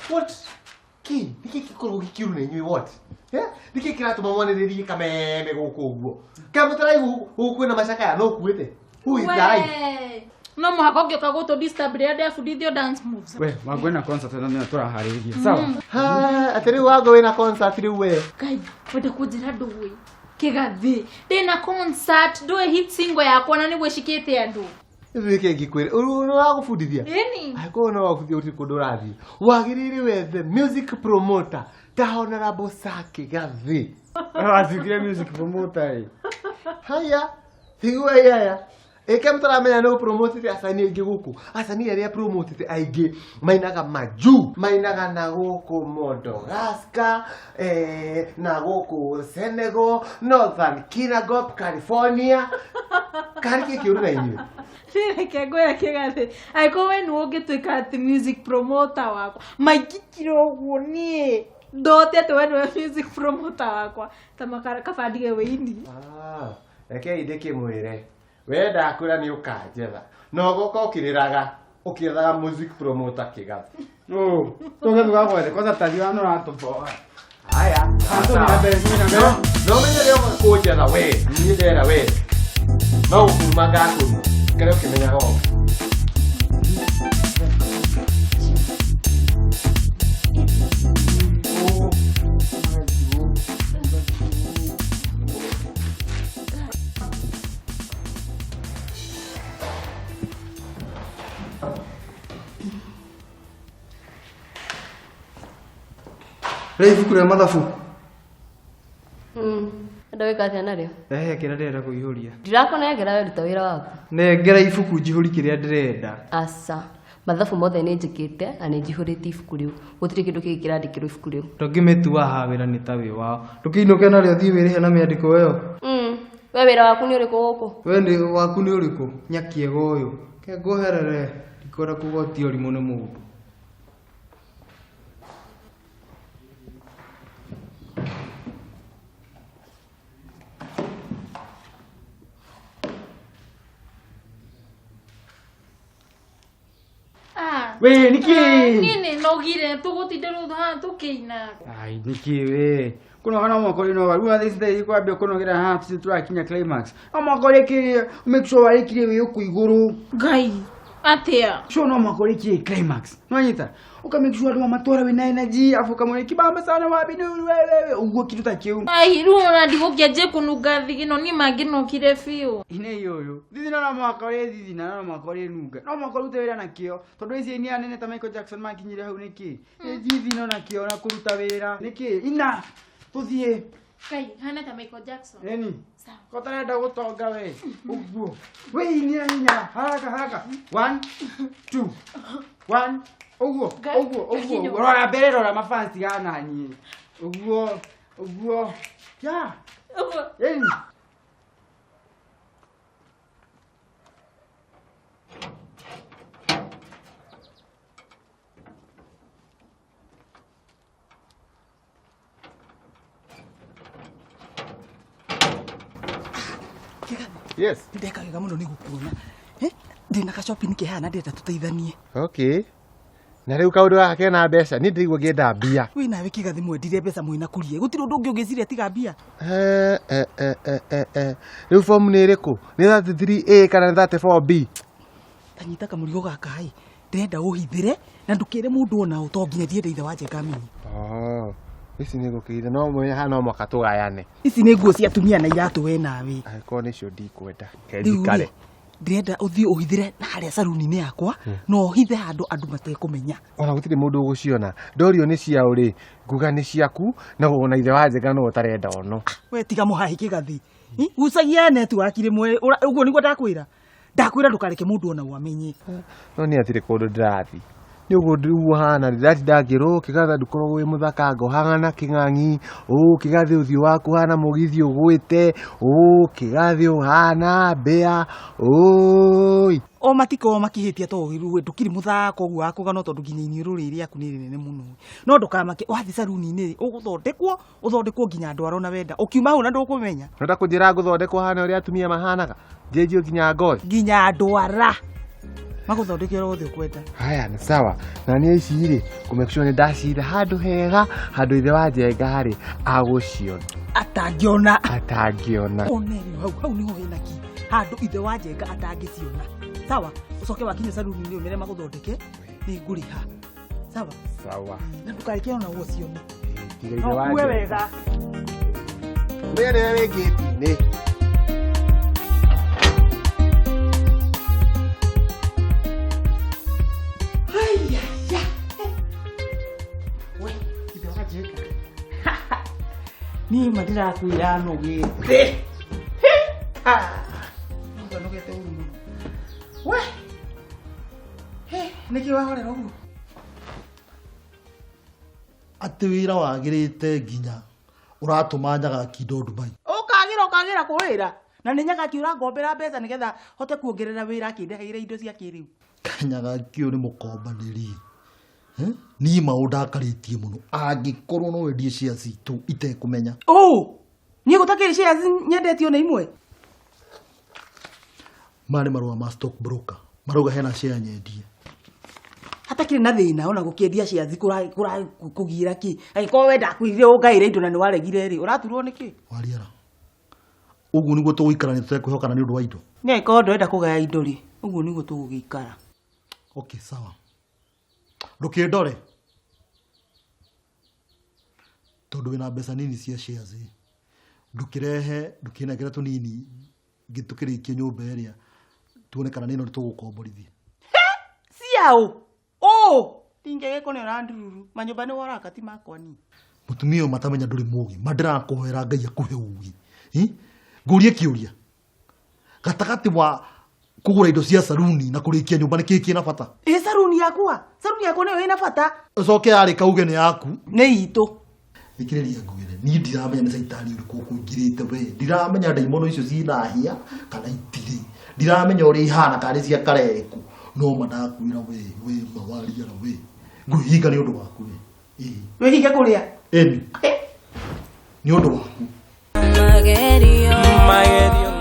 What? Ki, niki kikoro gikiru na inyui what? Niki kiratuma mwaniririe kameme guku uguo. Kamutara guku na macakaya no kuite. Who is that? No muhaka ngioka gutu disturb ria ndefundithio dance moves. We, wangu na concert na nina turahariria. Sawa? Ha, atiri wangu wina concert riu we. Kai, wende kunjira ndui. Kigathi. Ndina concert, ndui hit single yakwa na nigwishikite andu. Rike gikwire. Uru wagufundithia? Eni. Ako no wakuthia uti kundurathi. Wagiriri we the music promoter. Ta honorable Saki Gathi. Asikire music promoter. Haya. Tigwa yaya. Eke mtaramenya no promote asani aingi guku. Asani aria promote aingi mainaga maju, mainaga na guku Madagascar, na guku Senegal, Northern Kinangop, California. Kariki kiuru na inyu. Kego ya Kigathi. Aiko we ni ungituika ati music promoter wako. Maikikiro uguo nie. Ndote ati we ni music promoter wakwa. Tamakara kabandige weini. Eke ideke mwire. Wenda kura ni ukanjetha. No goka ukiriraga ukithaga music promoter Kigathi. No, toge mugagwethe kwanza tajiwa no ratuboa. Haya, anto na mbere. No menya leo kujenga we, ni ndera we. No kumaga kuno. Creo que me llegó. Rei kure mathabu. Ndaweka atia nario? Kira ndĩrenda kũihũria. Ndirakũnengera we ruta wĩra waku. Nengera ibuku njihũri kĩrĩa ndĩrenda. Aca. Mathabu mothe nĩ njĩkĩte na nĩ njihũrĩtie ibuku rĩu. Gũtirĩ kĩndũ kĩngĩ kĩrandĩkĩrwo ibuku rĩu. Ndũngĩmĩtua haha wĩra nĩ ta wĩ wao. Ndũkĩinũke narĩo thiĩ wĩrĩhe na mĩandĩko ĩyo. We wĩra waku nĩ ũrĩkũ gũkũ? We nĩ waku nĩ ũrĩkũ? Nyakiega ũyũ. Ke ngũherere ndikwenda kũgotio ũrimũ nĩ mũndũ. We, niki. Nini nogire tugutinda rutha tukiina. Ai, niki we. Kuno kana mwakori no waru this day kwambia kunogera ha turakinya climax. Amakori kiri make sure wari kiri we kuiguru. Gai. Atia. Sio no makori kiri climax. Nwanyita. Uka make sure wa matora we na energy afuka mwe kibamba sana wabinu wewe ugo kitu ta kiu. Ai runa ndigokia je kunuga thigino ni magino kire fiu. Ine yoyo. Dithi na makori dithi na makori nuga. No makori utewera na kio. Tondu ici ni anene ta Michael Jackson makinyire hau niki. Dithi no na kio na kuruta wira. Niki ina. Tuthie. Kai hana ta Michael Jackson. Eni. Sawa. Kotarenda gutonga we. Uguo. We inya haraka. 1 2 1 Uguo. Rora mbere rora mafansi gana nyi. Uguo. Ya. Uguo. Eni. Yes. Ndeka wega muno ni gukuona. Ndina ka shopping kihana ndeta tuteithanie. Okay. Na riu kaundu gake na mbeca ni ndigwo ngienda mbia. We nawe Kigathi mwendire mbeca mwina kurie. Gutiro undu ungi ungiciria tiga mbia. Riu form ni iriku? Ni 33A kana 34B? Tanyita kamurigo gaka hai. Ndenda uhithire na ndukire mundu ona utonginya thiende ithe wa Njenga Mini. Ici ni gukire no mwe hana mwaka tugayane. Ici ni nguo cia atumia na iratu we nawe. Ko ni cio ndikwenda. Kendikare. Ndenda uthie uhithire na haria saruni-ini yakwa no uhithe handu andu matekumenya. Ona gutire mundu uguciona. Ndorio ni ciao ri, nguga ni ciaku na ona ithe wa Njenga no utarenda ono. We tiga muhahi Kigathi. Ucagia network rimwe uguo niguo ndakwira. Ndakwira ndukareke mundu ona wamenye. No ni atire kundu ndirathi. Nĩguo ndĩguo hana ndĩratinda ngĩrwo kĩgatha ndũkoragwo wĩ mũthaka ngohang'ana kĩng'ang'i kĩgathĩ ũthiũ waku hana mũgithi ũgwĩte kĩgathĩ ũhana mbĩa o matiko makihitia to ndukiri muthako uguo akuga no tondu nginya ini ruri rĩaku nĩ rĩnene mũno no ndukamake wathi saruni-inĩ ũgũthondekwo nginya ndwaro na wenda ukiuma hau na ndũkũmenya nda kũnjĩra ngũthondekwo hana ũrĩa atumia mahanaga njenjio nginya ngothi nginya ndwara magũthondekera othe ũkwenda. Haya ni sawa na nĩ ici rĩ kumake sure nĩ ndacira handũ hega handũ ithe wa Njenga rĩ agũciona atangĩona onerio hau niho hena ki handũ ithe wa Njenga atangĩciona. Sawa ucoke wakinye saruni-inĩ umere magũthondeke nĩ ngũrĩha. Sawa na ndũkareke ona ũcione no kuwe wega mbere wĩngĩti-inĩ. ni mandirakwira nogete nogete urumu we niki wahorera uguo ati wira wagirite nginya uratuma nyaga kindo Dubai ukagira kuwira na nĩ nyaga kiura ngombera mbeca nigetha hote kuongerera wira kindeheire indo cia kiriu nyaga kiu ni mukombaniri ni maundakaritie muno angikorwo no wendie shares itu itekumenya ni gutakiri shares nyendetio na imwe mari marua ma stock broker maruga hena share nyendie hatakiri na thina ona gukiendia shares kugira ki ko wenda kwire ungaire indo na ni waregire ri uraturwo niki wariara uguo niguo tuguikara ni tukwihokana ni undu wa indo ni ko ndwenda kugaya indo ri uguo niguo tugugikara. Okay sawa ndukindore tondu wina mbeca nini cia shares ndukirehe ndukinengera tunini ngitukirikie nyumba ĩrĩa tuone kana nino nitugukomborithia ciao ndingegeko ni urandururu manyumba ni warakati makwa ni mutumia matamenya nduri mugi mandirakuhera Ngai akuhe ugi ngurie kiuria gatagati wa kugura indo cia saruni na kurikia nyumba niki na bata saruni yakwa niyo ina bata ucoke ari kauge ni yaku ni itu ikiriria ngwire ni ndiramenya ni saitani uriku kungirite we ndiramenya ndaimono icio cina hia kana itiri ndiramenya uri ihana kana cia kareku no madakwira we mawaria na we ngwihinga ni undu waku we hinga kuria ni undu waku magerio